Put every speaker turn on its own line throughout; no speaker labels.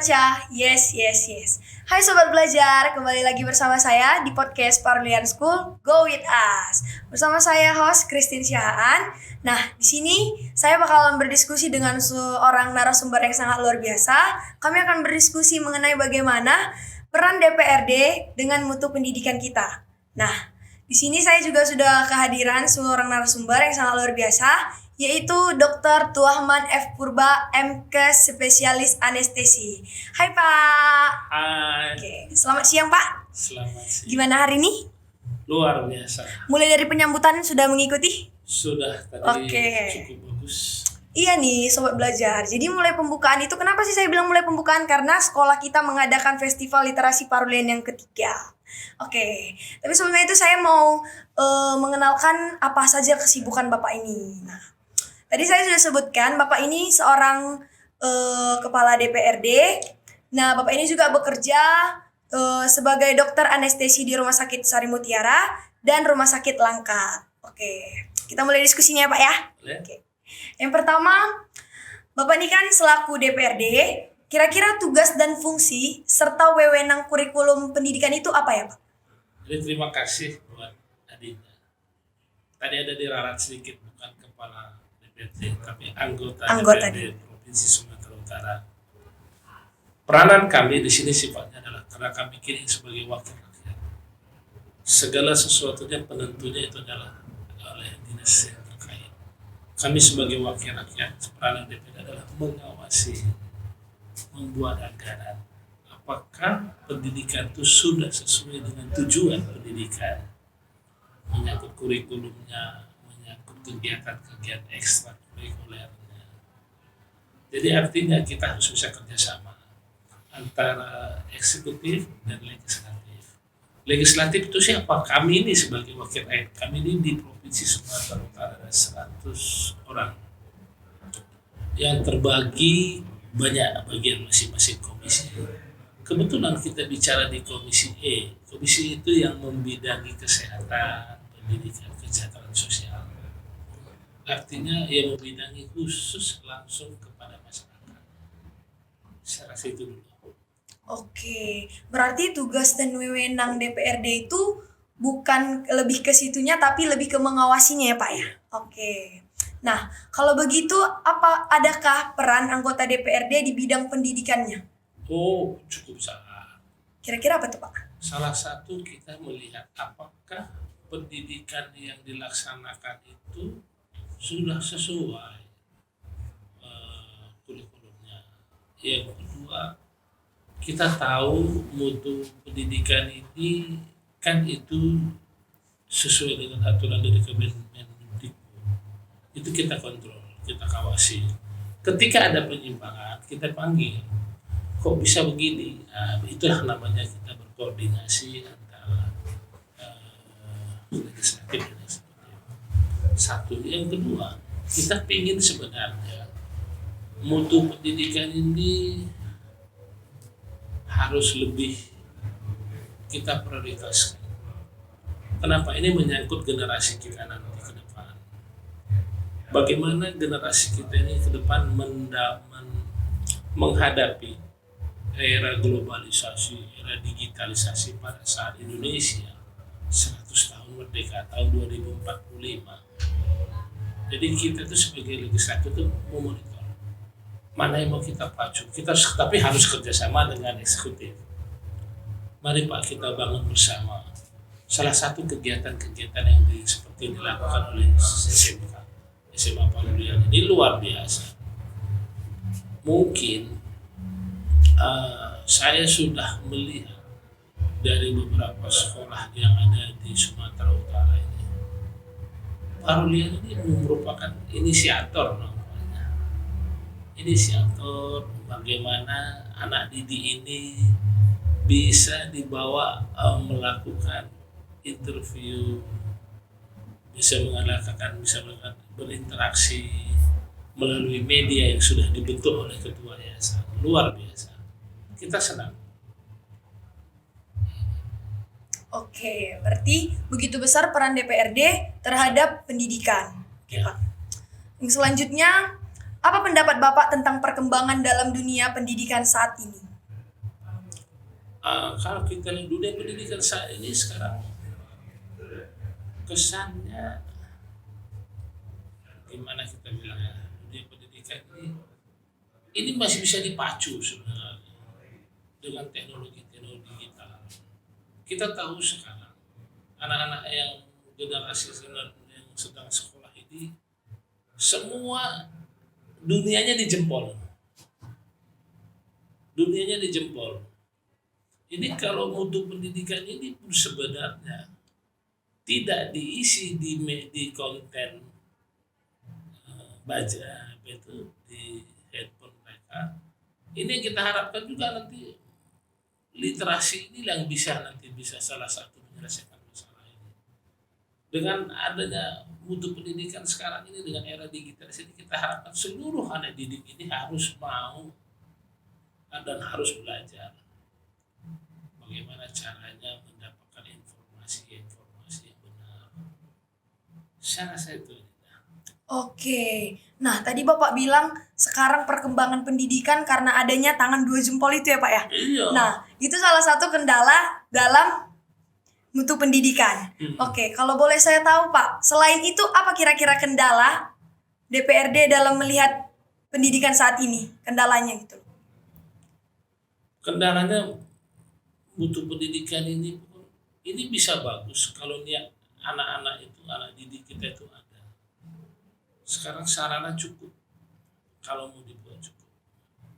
baca. Yes. Hai Sobat Belajar, kembali lagi bersama saya di podcast Parlian School Go With Us. Bersama saya host Christine Syahaan. Nah, di sini saya bakalan berdiskusi dengan seorang narasumber yang sangat luar biasa. Kami akan berdiskusi mengenai bagaimana peran DPRD dengan mutu pendidikan kita. Nah, di sini saya juga sudah kehadiran seorang narasumber yang sangat luar biasa, yaitu Dr. Tuahman F. Purba, MKes Spesialis Anestesi. Hai Pak.
Hai.
Oke, selamat siang Pak.
Selamat siang.
Gimana hari ini?
Luar biasa.
Mulai dari penyambutan sudah mengikuti?
Sudah tadi cukup bagus.
Iya nih Sobat Belajar. Jadi mulai pembukaan itu, kenapa sih saya bilang mulai pembukaan? Karena sekolah kita mengadakan Festival Literasi Parlian yang ketiga. Oke, tapi sebelumnya itu saya mau mengenalkan apa saja kesibukan Bapak ini. Nah, tadi saya sudah sebutkan Bapak ini seorang kepala DPRD. Nah, Bapak ini juga bekerja sebagai dokter anestesi di Rumah Sakit Sari Mutiara dan Rumah Sakit Langkat. Oke, kita mulai diskusinya Pak ya. Oke. Yang pertama, Bapak ini kan selaku DPRD, kira-kira tugas dan fungsi serta wewenang kurikulum pendidikan itu apa ya Pak?
Jadi terima kasih buat Adinda. Tadi ada diralat sedikit, bukan kepala DPRD, tapi anggota DPRD Provinsi Sumatera Utara. Peranan kami di sini sifatnya adalah karena kami kini sebagai wakil rakyat. Segala sesuatunya penentunya itu adalah oleh dinas yang terkait. Kami sebagai wakil rakyat, peranan DPRD adalah mengawasi, membuat anggaran. Apakah pendidikan itu sudah sesuai dengan tujuan pendidikan, menyangkut kurikulumnya, menyangkut kegiatan-kegiatan ekstrakurikulernya. Jadi artinya kita harus bisa kerjasama antara eksekutif dan legislatif. Legislatif itu siapa? Kami ini sebagai wakil rakyat. Kami ini di Provinsi Sumatera Utara ada 100 orang yang terbagi banyak bagian masing-masing komisi. Kebetulan kita bicara di komisi E. Komisi itu yang membidangi kesehatan, pendidikan, kesejahteraan sosial. Artinya yang membidangi khusus langsung kepada masyarakat. Saya rasa itu dulu.
Oke, berarti tugas dan wewenang DPRD itu bukan lebih ke situnya tapi lebih ke mengawasinya ya Pak ya? Oke. Nah, kalau begitu adakah peran anggota DPRD di bidang pendidikannya?
Oh, cukup sangat.
Kira-kira apa tuh Pak?
Salah satu kita melihat apakah pendidikan yang dilaksanakan itu sudah sesuai kurikulumnya. Yang kedua, kita tahu mutu pendidikan ini kan itu sesuai dengan aturan dari Kemendikbud. Itu kita kontrol, kita kawasi. Ketika ada penyimpangan, kita panggil. Kok bisa begini? Nah, itulah namanya kita berkoordinasi antara legislatif dan eksekutif. Satu. Yang kedua, kita ingin sebenarnya mutu pendidikan ini harus lebih kita prioritaskan. Kenapa? Ini menyangkut generasi kita nanti ke depan. Bagaimana generasi kita ini ke depan menghadapi era globalisasi, era digitalisasi pada saat Indonesia 100 tahun merdeka tahun 2045. Jadi kita itu sebagai legislatif itu memonitor mana yang mau kita pacu. Tapi harus kerjasama dengan eksekutif. Mari Pak kita bangun bersama. Salah satu kegiatan-kegiatan yang seperti dilakukan oleh SMA Parlian ini luar biasa. Mungkin saya sudah melihat dari beberapa sekolah yang ada di Sumatera Utara ini. Parlian ini merupakan inisiator namanya. Inisiator bagaimana anak didik ini bisa dibawa melakukan interview, bisa melakukan berinteraksi melalui media yang sudah dibentuk oleh ketua yayasan. Luar biasa. Kita senang.
Oke, berarti begitu besar peran DPRD terhadap pendidikan. Oke,
Ya.
Pak. Yang selanjutnya, apa pendapat Bapak tentang perkembangan dalam dunia pendidikan saat ini?
Kalau kita lihat dunia pendidikan saat ini sekarang kesannya gimana kita bilang ya, dunia pendidikan ini masih bisa dipacu sebenarnya dengan teknologi digital. Kita tahu sekarang anak-anak yang generasi yang sedang sekolah ini semua dunianya dijempol. Ini kalau mutu pendidikan ini pun sebenarnya tidak diisi di konten baca itu di handphone mereka. Ini yang kita harapkan juga nanti literasi ini yang bisa salah satu menyelesaikan masalah ini. Dengan adanya mutu pendidikan sekarang ini dengan era digital ini kita harapkan seluruh anak didik ini harus mau dan harus belajar bagaimana caranya mendapatkan informasi yang benar. Saya rasa itu.
Oke, nah tadi Bapak bilang sekarang perkembangan pendidikan karena adanya tangan 2 jempol itu ya Pak ya?
Iya.
Nah, itu salah satu kendala dalam mutu pendidikan. Oke, kalau boleh saya tahu Pak, selain itu apa kira-kira kendala DPRD dalam melihat pendidikan saat ini? Kendalanya gitu.
Kendalanya mutu pendidikan ini bisa bagus kalau niat anak-anak itu, anak didik kita itu ada. Sekarang sarana cukup kalau mau dibuat cukup,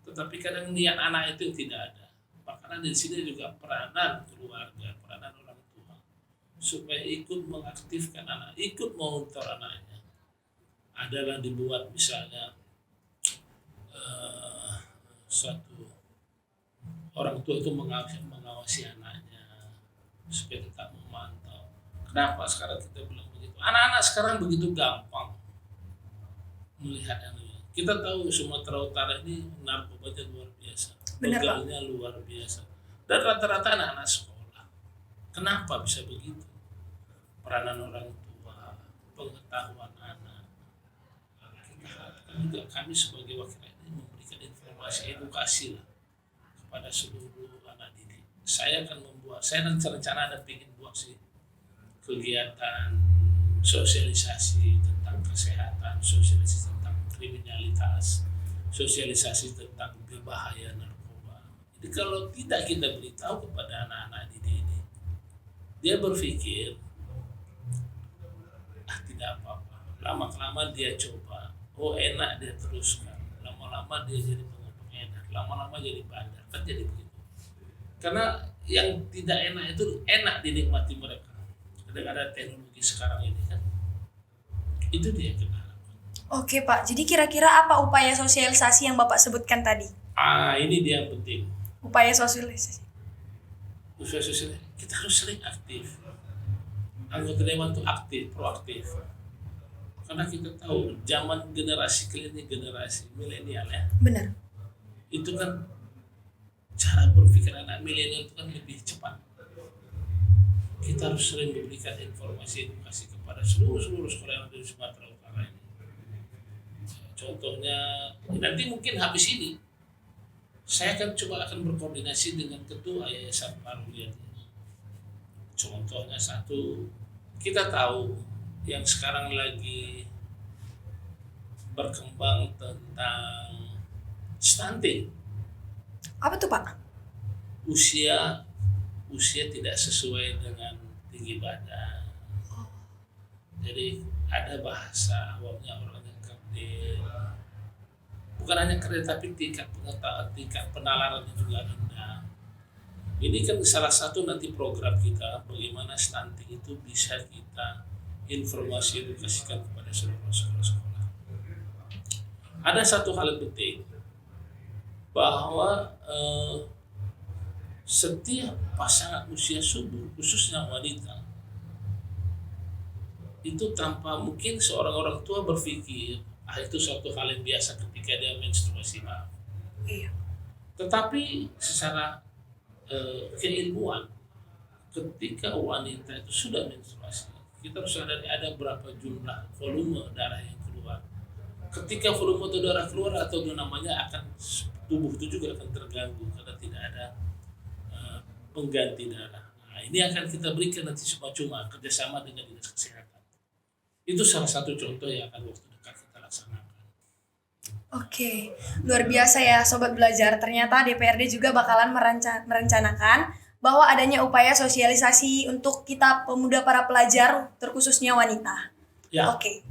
tetapi kadang niat anak itu tidak ada. Makanya di sini juga peranan keluarga, peranan orang tua supaya ikut mengaktifkan anak, ikut mengontrol anaknya adalah dibuat misalnya suatu orang tua itu mengawasi anaknya supaya tetap memantau. Kenapa sekarang kita bilang begitu? Anak-anak sekarang begitu gampang melihat anunya. Kita tahu Sumatera Utara ini narkobanya luar biasa, begalnya luar biasa, dan rata-rata anak-anak sekolah. Kenapa bisa begitu? Peranan orang tua, pengetahuan anak. Kita harapkan juga kami sebagai wakil ini memberikan informasi edukasi lah kepada seluruh anak didik. Saya nanti rencana ada ingin buat sih kegiatan sosialisasi tentang kesehatan, sosialisasi tentang kriminalitas, sosialisasi tentang berbahaya narkoba. Jadi kalau tidak kita beritahu kepada anak-anak didik ini, dia berpikir tidak apa-apa. Lama-lama dia coba, enak dia teruskan. Lama-lama dia jadi pengedar, lama-lama jadi bandar, kan jadi begitu. Karena yang tidak enak itu enak dinikmati mereka. Dengan ada teknologi sekarang ini kan, itu dia yang kita harapkan.
Oke Pak, jadi kira-kira apa upaya sosialisasi yang Bapak sebutkan tadi?
Ini dia yang penting.
Upaya sosialisasi.
Kita harus sering aktif. Anggota dewan itu aktif, proaktif. Karena kita tahu zaman generasi ini generasi milenial ya.
Benar.
Itu kan cara berpikir anak milenial itu kan lebih cepat. Kita harus sering memberikan informasi edukasi kepada seluruh sekolah yang ada di Sumatera Utara ini. Contohnya nanti mungkin habis ini saya akan berkoordinasi dengan ketua Yayasan Parulian. Contohnya satu, kita tahu yang sekarang lagi berkembang tentang stunting.
Apa tuh Pak?
Usia tidak sesuai dengan tinggi badan. Jadi ada bahasa awalnya orang yang kerdil. Bukan hanya kerdil tapi tingkat pengetahuan, tingkat penalaran juga rendah. Ini kan salah satu nanti program kita bagaimana stunting itu bisa kita informasi edukasikan kepada seluruh sekolah-sekolah. Ada satu hal yang penting bahwa setiap pasangan usia subur, khususnya wanita, itu tanpa mungkin seorang orang tua berpikir itu suatu hal yang biasa ketika dia menstruasi, maaf.
Iya.
Tetapi secara keilmuan, ketika wanita itu sudah menstruasi, kita harus ada berapa jumlah volume darah yang keluar. Ketika volume itu darah keluar atau namanya akan tubuh itu juga akan terganggu karena tidak ada pengganti darah. Nah, ini akan kita berikan nanti cuma-cuma kerjasama dengan dinas kesehatan. Itu salah satu contoh yang akan waktu dekat kita laksanakan.
Oke, luar biasa ya Sobat Belajar. Ternyata DPRD juga bakalan merencanakan bahwa adanya upaya sosialisasi untuk kita pemuda para pelajar, terkhususnya wanita.
Ya.
Oke.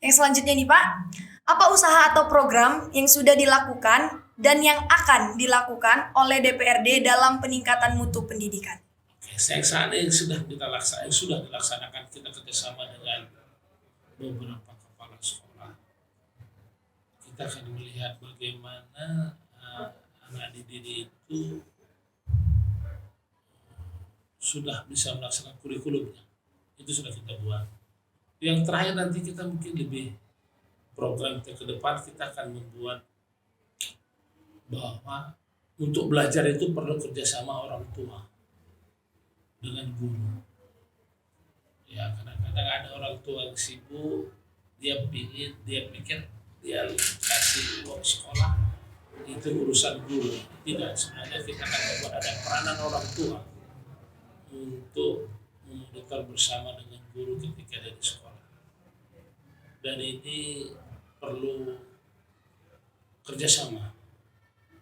Yang selanjutnya nih Pak, apa usaha atau program yang sudah dilakukan dan yang akan dilakukan oleh DPRD dalam peningkatan mutu pendidikan?
Oke, saat ini sudah dilaksanakan kita kerjasama dengan beberapa kepala sekolah. Kita akan melihat bagaimana anak didik itu sudah bisa melaksanakan kurikulumnya. Itu sudah kita buat. Yang terakhir nanti kita mungkin lebih program ke depan kita akan membuat bahwa untuk belajar itu perlu kerjasama orang tua dengan guru. Ya, kadang-kadang ada orang tua yang sibuk, dia pikir dia kasih uang sekolah itu urusan guru. Tidak, sebenarnya kita akan membuat ada peranan orang tua untuk memonitor bersama dengan guru ketika ada di sekolah. Dan ini perlu kerjasama,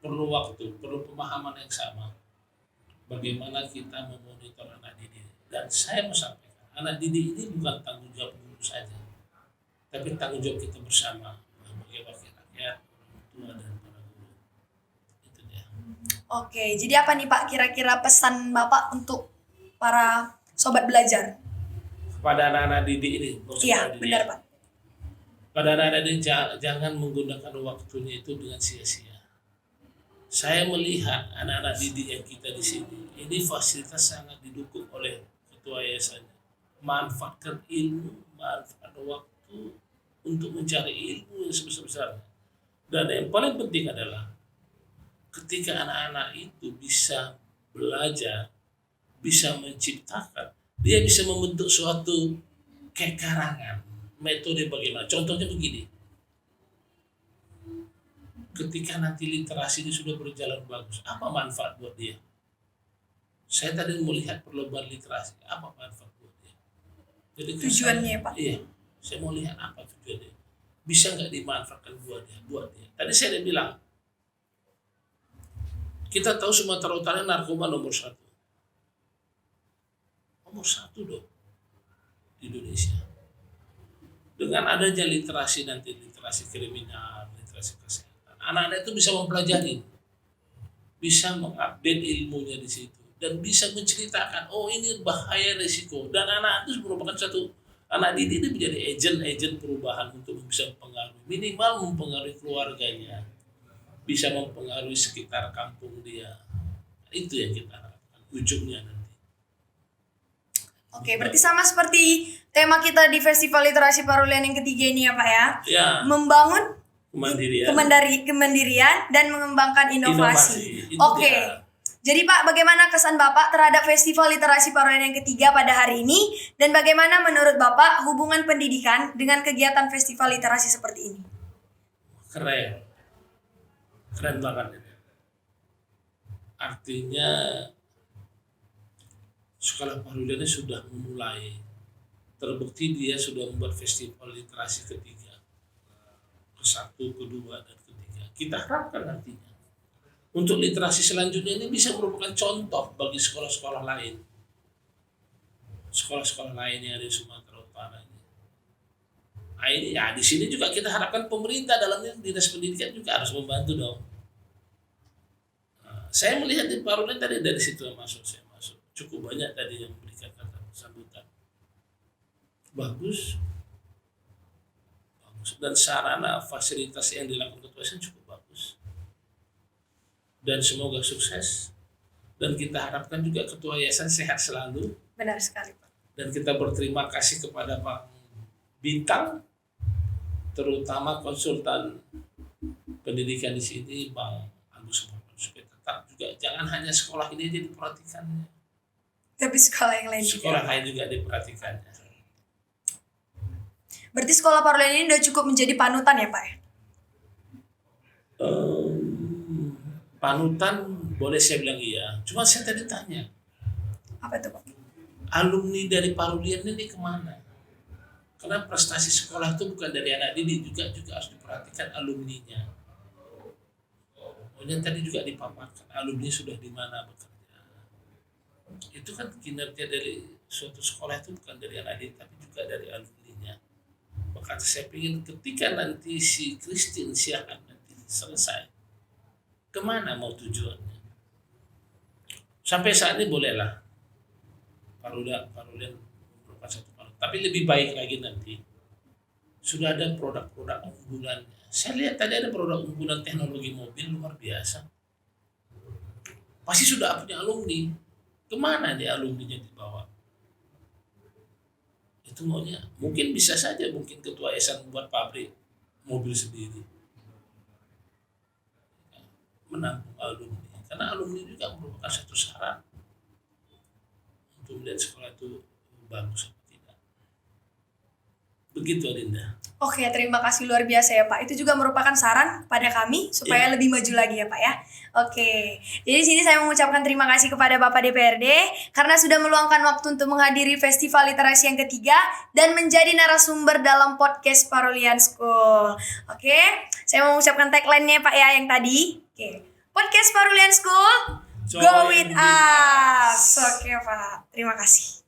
perlu waktu, perlu pemahaman yang sama. Bagaimana kita memonitor anak didik. Dan saya mau sampaikan, anak didik ini bukan tanggung jawab guru saja, tapi tanggung jawab kita bersama sebagai wakil rakyat, orang tua dan para guru. Itu dia.
Oke, jadi apa nih Pak kira-kira pesan Bapak untuk para Sobat Belajar?
Kepada anak-anak didik ini,
Iya, benar Pak.
pada anak-anak didik jangan menggunakan waktunya itu dengan sia-sia. Saya melihat anak-anak didik yang kita di sini, ini fasilitas sangat didukung oleh ketua yayasannya. Manfaatkan ilmu, manfaatkan waktu untuk mencari ilmu yang sebesar-besarnya. Dan yang paling penting adalah ketika anak-anak itu bisa belajar, bisa menciptakan, dia bisa membentuk suatu kekarangan. Metode bagaimana? Contohnya begini. Ketika nanti literasi ini sudah berjalan bagus, apa manfaat buat dia? Saya tadi melihat perlombaan literasi, apa manfaat buat dia? Jadi
Tujuannya Pak?
Iya, saya mau lihat apa tujuannya. Bisa nggak dimanfaatkan buat dia? Tadi saya udah bilang, kita tahu Sumatera Utara narkoba nomor 1. Nomor 1 dong di Indonesia. Dengan adanya literasi nanti, literasi kriminal, literasi kesehatan, anak-anak itu bisa mempelajari, bisa mengupdate ilmunya di situ, dan bisa menceritakan, oh ini bahaya risiko. Dan anak itu merupakan satu, anak didik ini menjadi agen perubahan untuk bisa mempengaruhi, minimal mempengaruhi keluarganya, bisa mempengaruhi sekitar kampung dia. Itu yang kita harapkan ujungnya nanti.
Oke, berarti sama seperti tema kita di Festival Literasi Parulian yang ketiga ini ya Pak ya.
Ya.
Membangun
Kemandirian
dan mengembangkan inovasi.
Itu
Oke.
dia.
Jadi Pak, bagaimana kesan Bapak terhadap Festival Literasi Parulian yang ketiga pada hari ini? Dan bagaimana menurut Bapak hubungan pendidikan dengan kegiatan festival literasi seperti ini?
Keren banget ini. Artinya Sekolah Parulian sudah memulai, terbukti dia sudah membuat festival literasi ketiga, ke-1, ke-2, dan ke-3. Kita harapkan nantinya untuk literasi selanjutnya ini bisa merupakan contoh bagi sekolah-sekolah lain, sekolah-sekolah lain yang ada di Sumatera Utara ini. Nah, ini ya di sini juga kita harapkan pemerintah dalam dinas pendidikan juga harus membantu dong. Nah, saya melihat di Parulian tadi dari situ yang masuk, cukup banyak tadi yang memberikan kata sambutan. Bagus, dan sarana fasilitas yang dilakukan ketua yayasan cukup bagus. Dan semoga sukses. Dan kita harapkan juga ketua yayasan sehat selalu.
Benar sekali Pak. Dan
kita berterima kasih kepada Pak Bintang, terutama konsultan pendidikan di sini Bang Agus supaya tetap juga jangan hanya sekolah ini aja diperhatikannya.
Tapi sekolah yang lain
Sekolah lain juga diperhatikannya.
Berarti Sekolah Parulian ini udah cukup menjadi panutan ya Pak?
Panutan Boleh saya bilang iya. Cuma saya tadi tanya,
Apa tuh Pak?
alumni dari Parulian ini kemana? Karena prestasi sekolah itu bukan dari anak didik, juga harus diperhatikan alumninya. Kemudian tadi juga dipaparkan, alumni sudah di mana bekerja. Itu kan kinerja dari suatu sekolah itu bukan dari anak didik, tapi juga dari alumninya. Maka saya ingin ketika nanti si Christine Siahaan nanti selesai, kemana mau tujuannya? Sampai saat ini bolehlah Parulian merupakan satu paruh. Tapi lebih baik lagi nanti sudah ada produk-produk unggulannya. Saya lihat tadi ada produk unggulan teknologi mobil luar biasa. Pasti sudah punya alumni. Kemana nih alumninya dibawa? Itu maunya. Mungkin bisa saja mungkin ketua Esan membuat pabrik mobil sendiri. Menampung alumni. Karena alumni juga merupakan satu syarat untuk melihat sekolah itu bagus atau tidak. Begitu Adinda.
Oke, terima kasih luar biasa ya Pak. Itu juga merupakan saran pada kami supaya lebih maju lagi ya Pak ya. Oke, jadi sini saya mengucapkan terima kasih kepada Bapak DPRD karena sudah meluangkan waktu untuk menghadiri Festival Literasi yang ketiga dan menjadi narasumber dalam podcast Parulian School. Oke, saya mau mengucapkan tagline-nya Pak ya yang tadi. Oke, podcast Parulian School, go with us. Oke Pak, terima kasih.